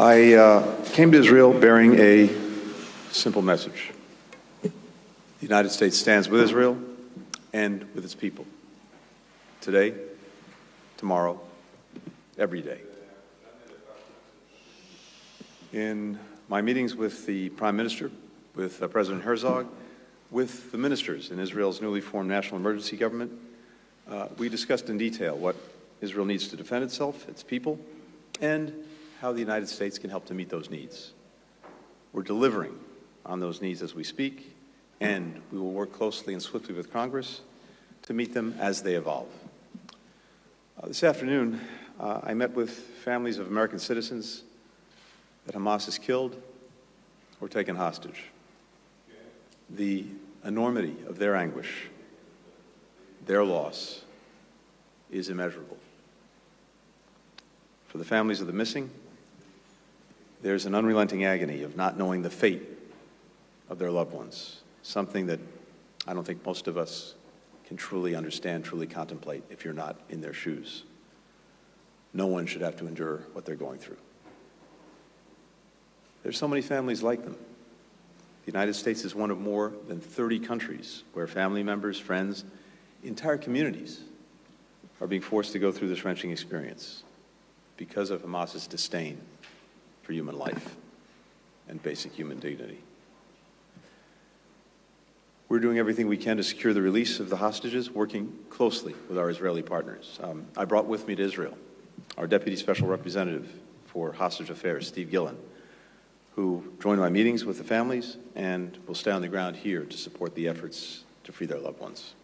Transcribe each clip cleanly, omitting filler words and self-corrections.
I came to Israel bearing a simple message. The United States stands with Israel and with its people. Today, tomorrow, every day. In my meetings with the Prime Minister, with President Herzog, with the ministers in Israel's newly formed national emergency government, we discussed in detail what Israel needs to defend itself, its people, and how the United States can help to meet those needs. We're delivering on those needs as we speak, and we will work closely and swiftly with Congress to meet them as they evolve. This afternoon, I met with families of American citizens that Hamas has killed or taken hostage. The enormity of their anguish, their loss, is immeasurable. For the families of the missing, there's an unrelenting agony of not knowing the fate of their loved ones, something that I don't think most of us can truly understand, truly contemplate if you're not in their shoes. No one should have to endure what they're going through. There's so many families like them. The United States is one of more than 30 countries where family members, friends, entire communities are being forced to go through this wrenching experience because of Hamas's disdain for human life and basic human dignity. We're doing everything we can to secure the release of the hostages, working closely with our Israeli partners. I brought with me to Israel our Deputy Special Representative for Hostage Affairs, Steve Gillen, who joined my meetings with the families and will stay on the ground here to support the efforts to free their loved ones.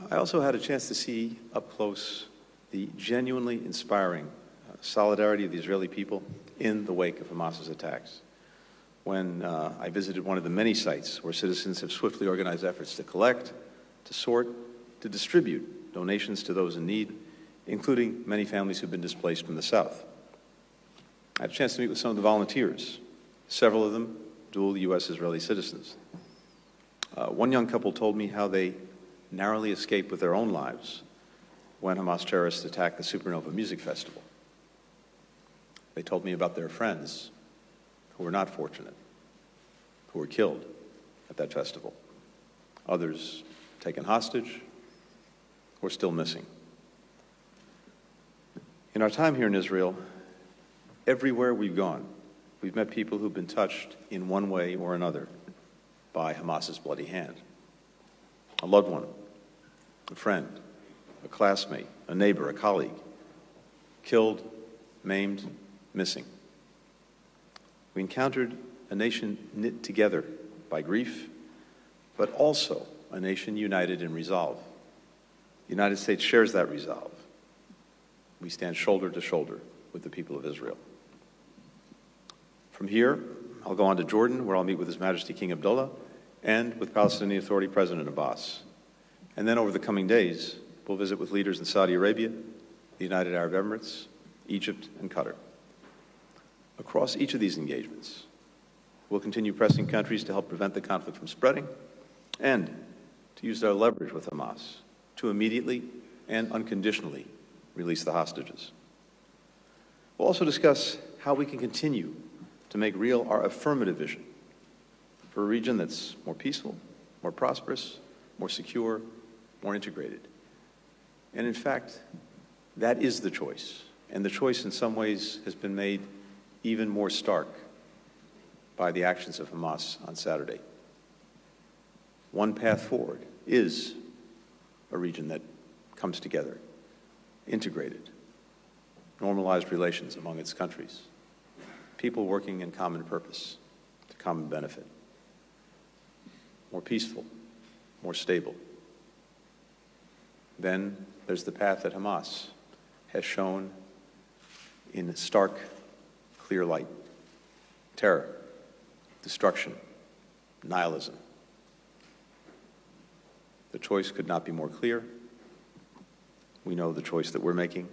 I also had a chance to see up close the genuinely inspiring solidarity of the Israeli people in the wake of Hamas's attacks. When I visited one of the many sites where citizens have swiftly organized efforts to collect, to sort, to distribute donations to those in need, including many families who've been displaced from the south. I had a chance to meet with some of the volunteers, several of them dual U.S.-Israeli citizens. One young couple told me how they narrowly escaped with their own lives when Hamas terrorists attacked the Supernova Music Festival. They told me about their friends who were not fortunate, who were killed at that festival. Others taken hostage or still missing. In our time here in Israel, everywhere we've gone, we've met people who've been touched in one way or another by Hamas's bloody hand. A loved one, a friend, a classmate, a neighbor, a colleague, killed, maimed, missing. We encountered a nation knit together by grief, but also a nation united in resolve. The United States shares that resolve. We stand shoulder to shoulder with the people of Israel. From here, I'll go on to Jordan, where I'll meet with His Majesty King Abdullah and with Palestinian Authority President Abbas. And then over the coming days, we'll visit with leaders in Saudi Arabia, the United Arab Emirates, Egypt, and Qatar. Across each of these engagements, we'll continue pressing countries to help prevent the conflict from spreading and to use their leverage with Hamas to immediately and unconditionally release the hostages. We'll also discuss how we can continue to make real our affirmative vision for a region that's more peaceful, more prosperous, more secure, more integrated. And in fact, that is the choice. And the choice in some ways has been made even more stark by the actions of Hamas on Saturday. One path forward is a region that comes together, integrated, normalized relations among its countries, people working in common purpose, to common benefit, more peaceful, more stable. Then there's the path that Hamas has shown in stark, clear light: terror, destruction, nihilism. The choice could not be more clear. We know the choice that we're making,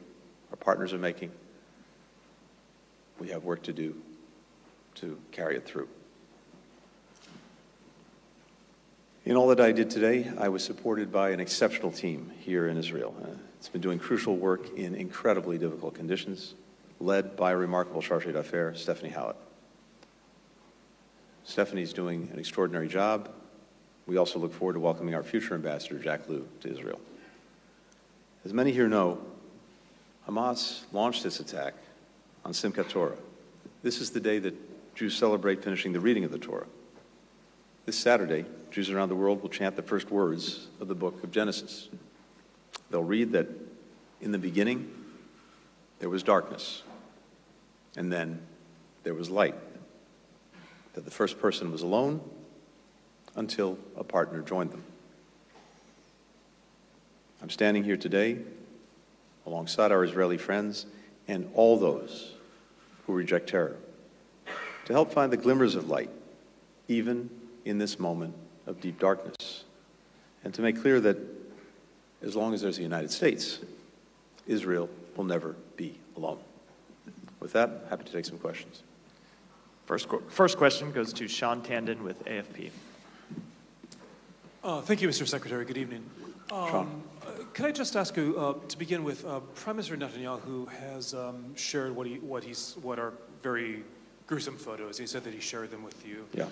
our partners are making. We have work to do to carry it through. In all that I did today, I was supported by an exceptional team here in Israel. It's been doing crucial work in incredibly difficult conditions. led by a remarkable chargé d'affaires, Stephanie Hallett. Stephanie's doing an extraordinary job. We also look forward to welcoming our future ambassador, Jack Lew, to Israel. As many here know, Hamas launched its attack on Simchat Torah. This is the day that Jews celebrate finishing the reading of the Torah. This Saturday, Jews around the world will chant the first words of the book of Genesis. They'll read that in the beginning, there was darkness, and then there was light. That the first person was alone until a partner joined them. I'm standing here today alongside our Israeli friends and all those who reject terror to help find the glimmers of light, even in this moment of deep darkness, and to make clear that as long as there's the United States, Israel will never be alone. With that, happy to take some questions. First question goes to Sean Tandon with AFP. Thank you, Mr. Secretary. Good evening. Sean. Can I just ask you, to begin with, Prime Minister Netanyahu has shared what are very gruesome photos. He said that he shared them with you. Yeah.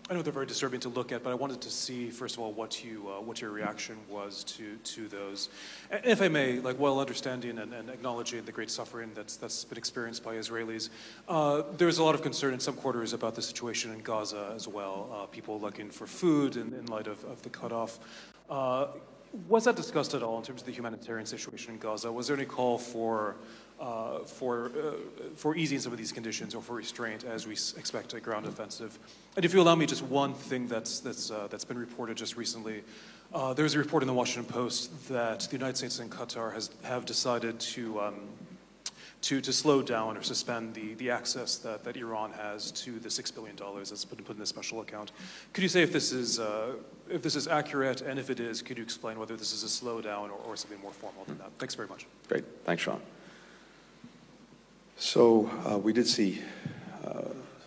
I know they're very disturbing to look at, but I wanted to see, first of all, what your reaction was to those. And if I may, like, while understanding and acknowledging the great suffering that's been experienced by Israelis, there's a lot of concern in some quarters about the situation in Gaza as well. People looking for food in light of the cutoff. Was that discussed at all in terms of the humanitarian situation in Gaza? Was there any call for easing some of these conditions or for restraint as we expect a ground offensive? And if you allow me, just one thing that's been reported just recently. There was a report in the Washington Post that the United States and Qatar have decided to slow down or suspend the access that Iran has to the $6 billion that's been put in the special account. Could you say if this is accurate, and if it is, could you explain whether this is a slowdown or something more formal than that? Thanks very much. Great. Thanks, Sean. So we did see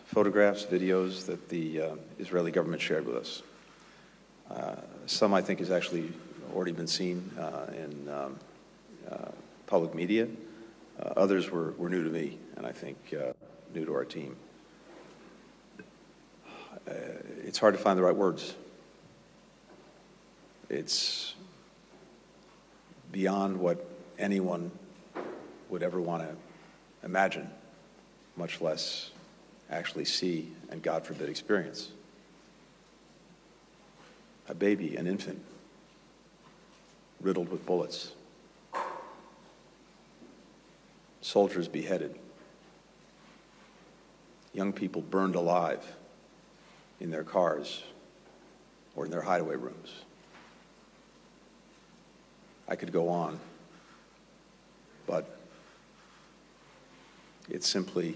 photographs, videos that the Israeli government shared with us. Some, I think, has actually already been seen in public media. Others were new to me, and I think new to our team. It's hard to find the right words. It's beyond what anyone would ever want to imagine, much less actually see and, God forbid, experience. A baby, an infant, riddled with bullets. Soldiers beheaded. Young people burned alive in their cars or in their hideaway rooms. I could go on, but it's simply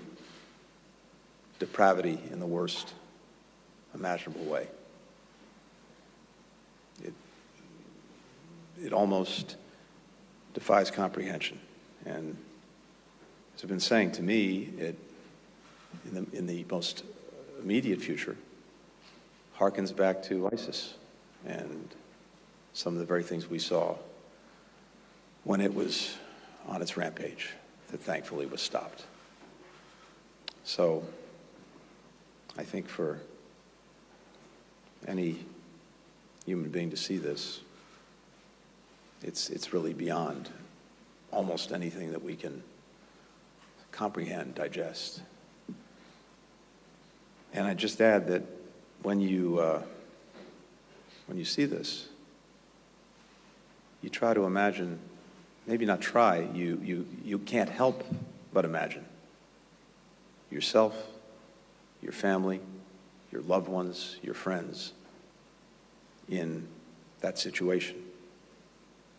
depravity in the worst imaginable way. It almost defies comprehension. And as I've been saying, to me, in the most immediate future, harkens back to ISIS and some of the very things we saw when it was on its rampage that thankfully was stopped. So I think for any human being to see this, it's really beyond almost anything that we can comprehend, digest. And I just add that when you see this, you try to imagine, maybe not try, you can't help but imagine yourself, your family, your loved ones, your friends in that situation,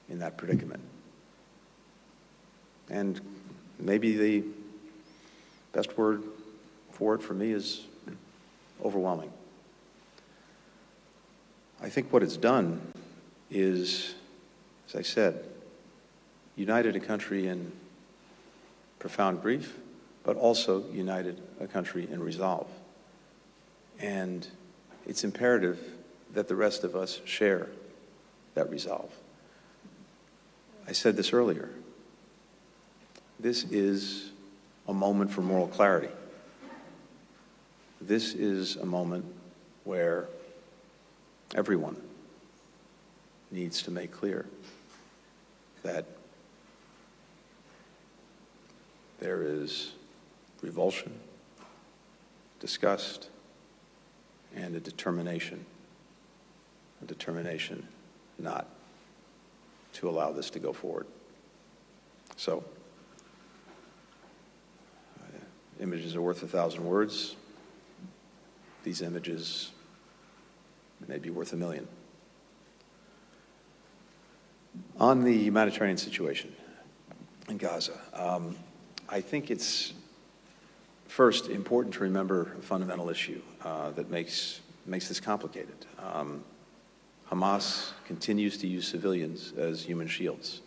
in that predicament. And maybe the best word for it for me is overwhelming. I think what it's done is, as I said, united a country in profound grief, but also united a country in resolve. And it's imperative that the rest of us share that resolve. I said this earlier. This is a moment for moral clarity. This is a moment where everyone needs to make clear that there is revulsion, disgust, and a determination not to allow this to go forward. So, images are worth 1,000 words. These images may be worth 1,000,000. On the humanitarian situation in Gaza, I think it's first important to remember a fundamental issue that makes this complicated. Hamas continues to use civilians as human shields,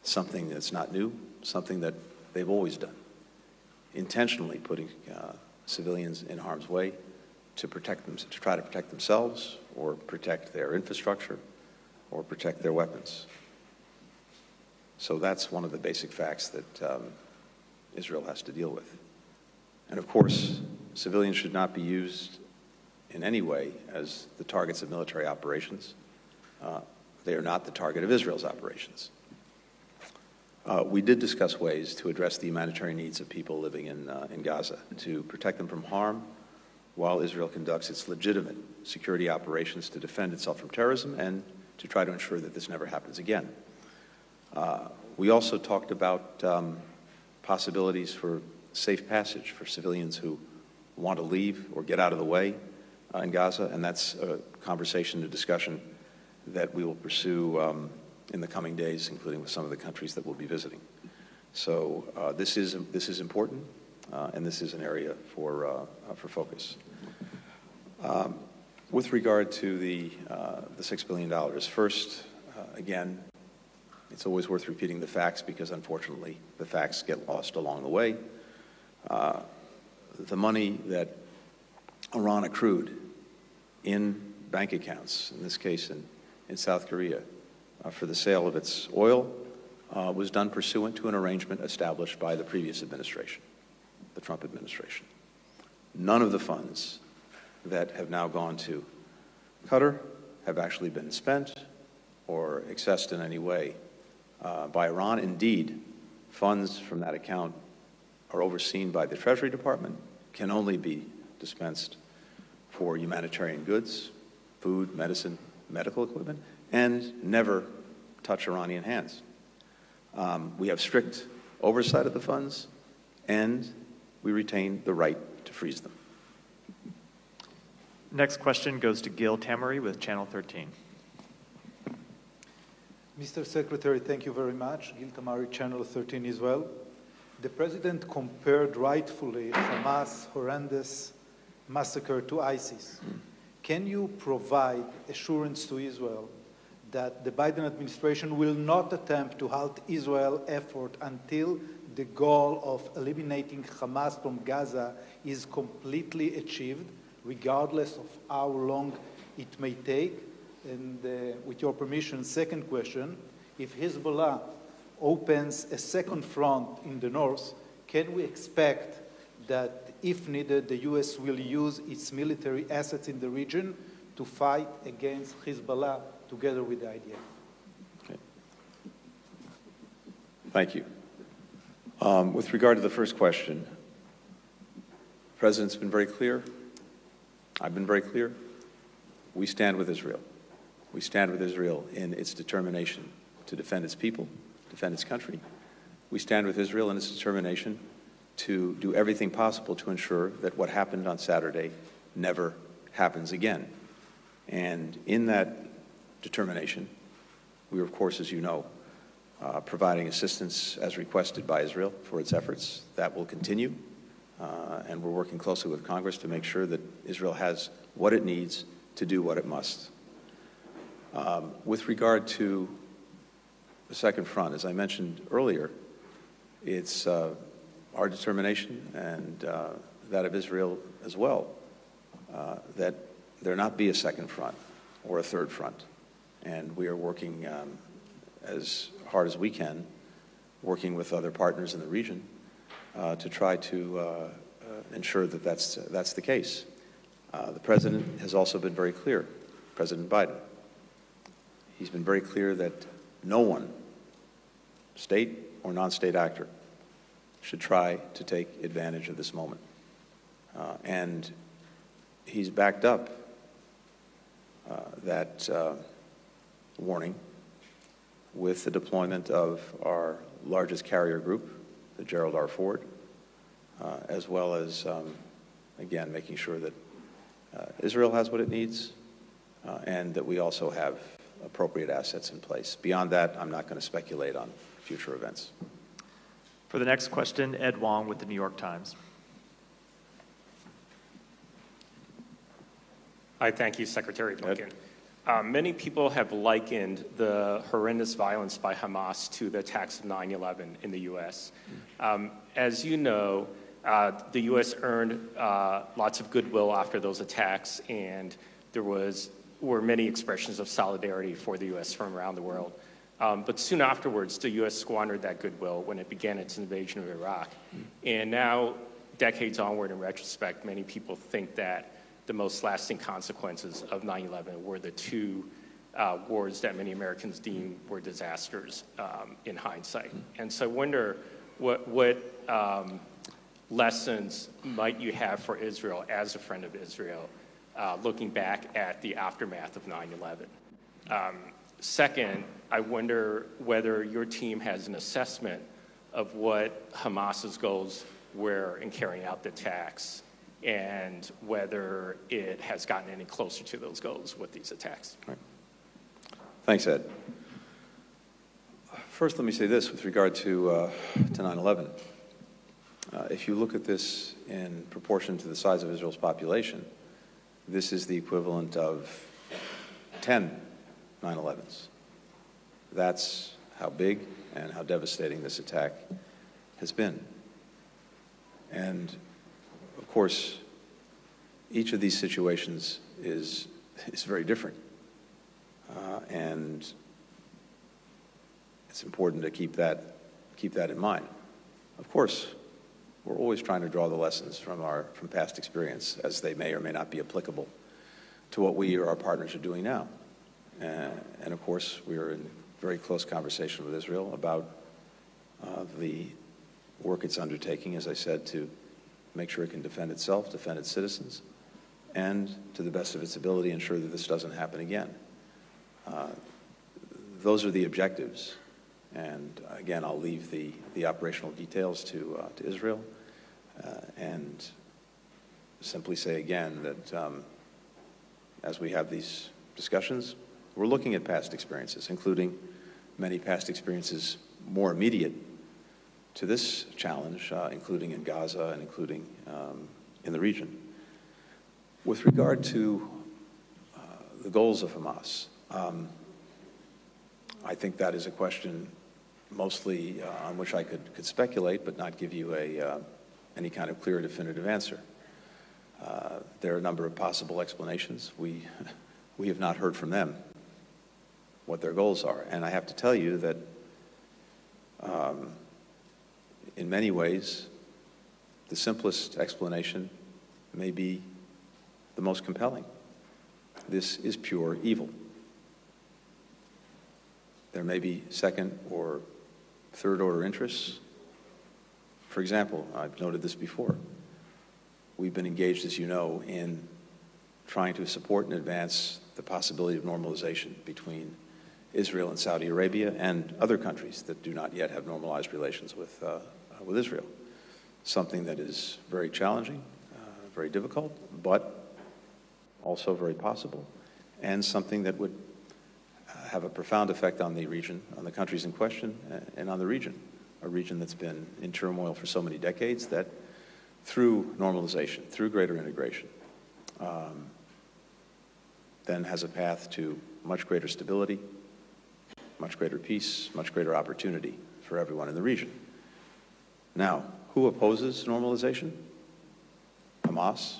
something that's not new, something that they've always done, intentionally putting civilians in harm's way to protect them, to try to protect themselves or protect their infrastructure or protect their weapons. So that's one of the basic facts that Israel has to deal with. And of course, civilians should not be used in any way as the targets of military operations. They are not the target of Israel's operations. We did discuss ways to address the humanitarian needs of people living in Gaza, to protect them from harm while Israel conducts its legitimate security operations to defend itself from terrorism and to try to ensure that this never happens again. We also talked about possibilities for safe passage for civilians who want to leave or get out of the way in Gaza, and that's a conversation, a discussion that we will pursue in the coming days, including with some of the countries that we'll be visiting. So this is important, and this is an area for focus. With regard to the $6 billion, first, again, it's always worth repeating the facts because, unfortunately, the facts get lost along the way. The money that Iran accrued in bank accounts, in this case in South Korea, for the sale of its oil was done pursuant to an arrangement established by the previous administration, the Trump administration. None of the funds that have now gone to Qatar have actually been spent or accessed in any way by Iran. Indeed, funds from that account are overseen by the Treasury Department, can only be dispensed for humanitarian goods, food, medicine, medical equipment, and never touch Iranian hands. We have strict oversight of the funds, and we retain the right to freeze them. Next question goes to Gil Tamery with Channel 13. Mr. Secretary, thank you very much. Gil Tamari, Channel 13 as well. The President compared rightfully Hamas' horrendous massacre to ISIS. Can you provide assurance to Israel that the Biden administration will not attempt to halt Israel's effort until the goal of eliminating Hamas from Gaza is completely achieved, regardless of how long it may take? And with your permission, second question, if Hezbollah opens a second front in the north, can we expect that, if needed, the U.S. will use its military assets in the region to fight against Hezbollah together with the IDF? Okay. Thank you. With regard to the first question, the President's been very clear. I've been very clear. We stand with Israel. We stand with Israel in its determination to defend its people, defend its country. We stand with Israel in its determination to do everything possible to ensure that what happened on Saturday never happens again. And in that determination, we are, of course, as you know, providing assistance as requested by Israel for its efforts. That will continue, and we're working closely with Congress to make sure that Israel has what it needs to do what it must. With regard to the second front, as I mentioned earlier, it's our determination and that of Israel as well that there not be a second front or a third front. And we are working as hard as we can, working with other partners in the region to try to ensure that that's the case. The President has also been very clear, President Biden. He's been very clear that no one, state or non-state actor, should try to take advantage of this moment. And he's backed up that warning with the deployment of our largest carrier group, the Gerald R. Ford, as well as, again, making sure that Israel has what it needs and that we also have appropriate assets in place. Beyond that, I'm not going to speculate on future events. For the next question, Ed Wong with the New York Times. I thank you, Secretary Blinken. Many people have likened the horrendous violence by Hamas to the attacks of 9/11 in the U.S. As you know, the U.S. earned lots of goodwill after those attacks, and there were many expressions of solidarity for the U.S. from around the world. But soon afterwards, the U.S. squandered that goodwill when it began its invasion of Iraq. And now, decades onward, in retrospect, many people think that the most lasting consequences of 9/11 were the two wars that many Americans deem were disasters in hindsight. And so I wonder what lessons might you have for Israel as a friend of Israel, looking back at the aftermath of 9/11? Second, I wonder whether your team has an assessment of what Hamas's goals were in carrying out the attacks and whether it has gotten any closer to those goals with these attacks. Right. Thanks, Ed. First, let me say this with regard to 9/11. If you look at this in proportion to the size of Israel's population, this is the equivalent of 10 9/11s. That's how big and how devastating this attack has been. And of course, each of these situations is very different. And it's important to keep that in mind. Of course, we're always trying to draw the lessons from past experience, as they may or may not be applicable to what we or our partners are doing now. And of course, we are in very close conversation with Israel about the work it's undertaking, as I said, to make sure it can defend itself, defend its citizens, and to the best of its ability, ensure that this doesn't happen again. Those are the objectives. And again, I'll leave the operational details to Israel and simply say again that as we have these discussions, we're looking at past experiences, including many past experiences more immediate to this challenge, including in Gaza and including in the region. With regard to the goals of Hamas, I think that is a question mostly on which I could speculate, but not give you any kind of clear, definitive answer. There are a number of possible explanations. We have not heard from them what their goals are. And I have to tell you that in many ways, the simplest explanation may be the most compelling. This is pure evil. There may be second or third order interests. For example, I've noted this before. We've been engaged, as you know, in trying to support and advance the possibility of normalization between Israel and Saudi Arabia and other countries that do not yet have normalized relations with Israel. Something that is very challenging, very difficult, but also very possible, and something that would have a profound effect on the region, on the countries in question, and on the region, a region that's been in turmoil for so many decades that through normalization, through greater integration, then has a path to much greater stability, much greater peace, much greater opportunity for everyone in the region. Now, who opposes normalization? Hamas,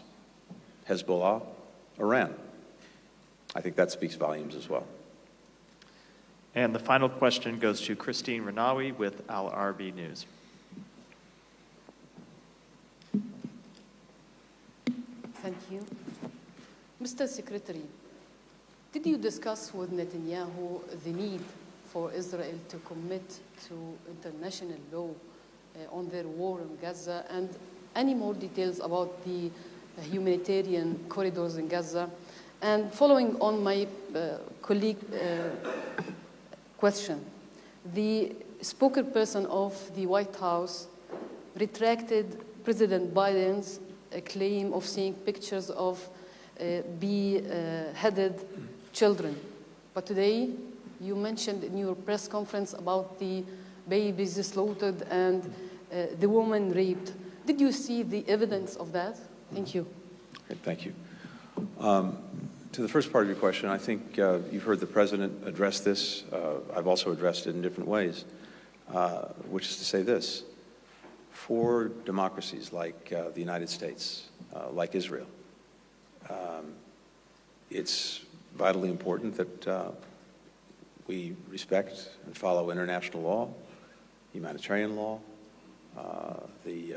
Hezbollah, Iran. I think that speaks volumes as well. And the final question goes to Christine Renawi with Al Arabi News. Thank you. Mr. Secretary, did you discuss with Netanyahu the need for Israel to commit to international law on their war in Gaza, and any more details about the humanitarian corridors in Gaza? And following on my colleague question, the spokesperson of the White House retracted President Biden's claim of seeing pictures of beheaded children. But today, you mentioned in your press conference about the babies slaughtered and the woman raped. Did you see the evidence of that? Thank you. Okay, thank you. To the first part of your question, I think you've heard the President address this. I've also addressed it in different ways, which is to say this. For democracies like the United States, like Israel, it's vitally important that we respect and follow international law, humanitarian law, the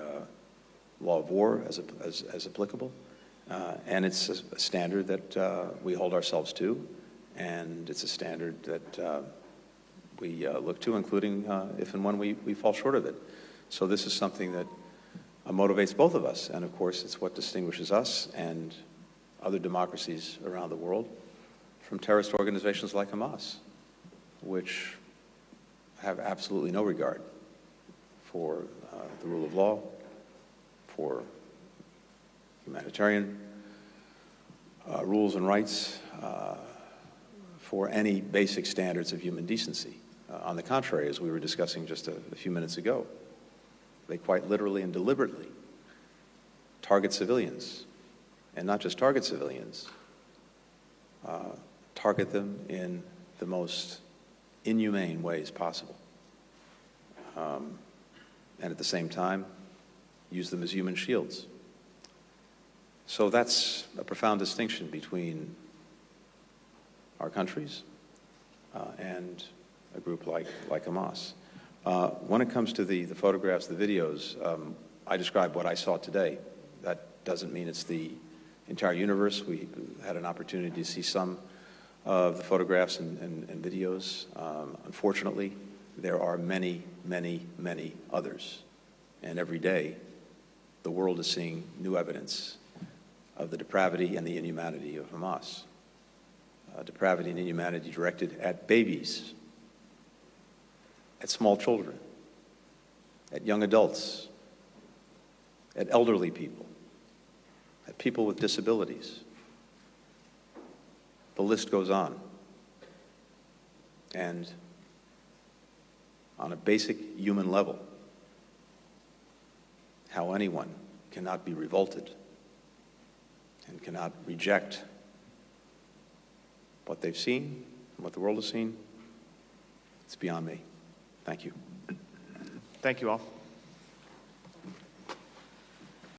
law of war as applicable, and it's a standard that we hold ourselves to, and it's a standard that we look to, including if and when we fall short of it. So this is something that motivates both of us, and of course it's what distinguishes us and other democracies around the world from terrorist organizations like Hamas, which have absolutely no regard for the rule of law, for humanitarian rules and rights, for any basic standards of human decency. On the contrary, as we were discussing just a few minutes ago, they quite literally and deliberately target civilians, and not just target civilians, target them in the most inhumane ways possible, and at the same time use them as human shields. So that's a profound distinction between our countries and a group like Hamas. When it comes to the photographs, the videos, I described what I saw today. That doesn't mean it's the entire universe. We had an opportunity to see some of the photographs and videos. Unfortunately, there are many, many, many others. And every day, the world is seeing new evidence of the depravity and the inhumanity of Hamas. Depravity and inhumanity directed at babies, at small children, at young adults, at elderly people, at people with disabilities. The list goes on. And on a basic human level, how anyone cannot be revolted and cannot reject what they've seen and what the world has seen, it's beyond me. Thank you. Thank you all.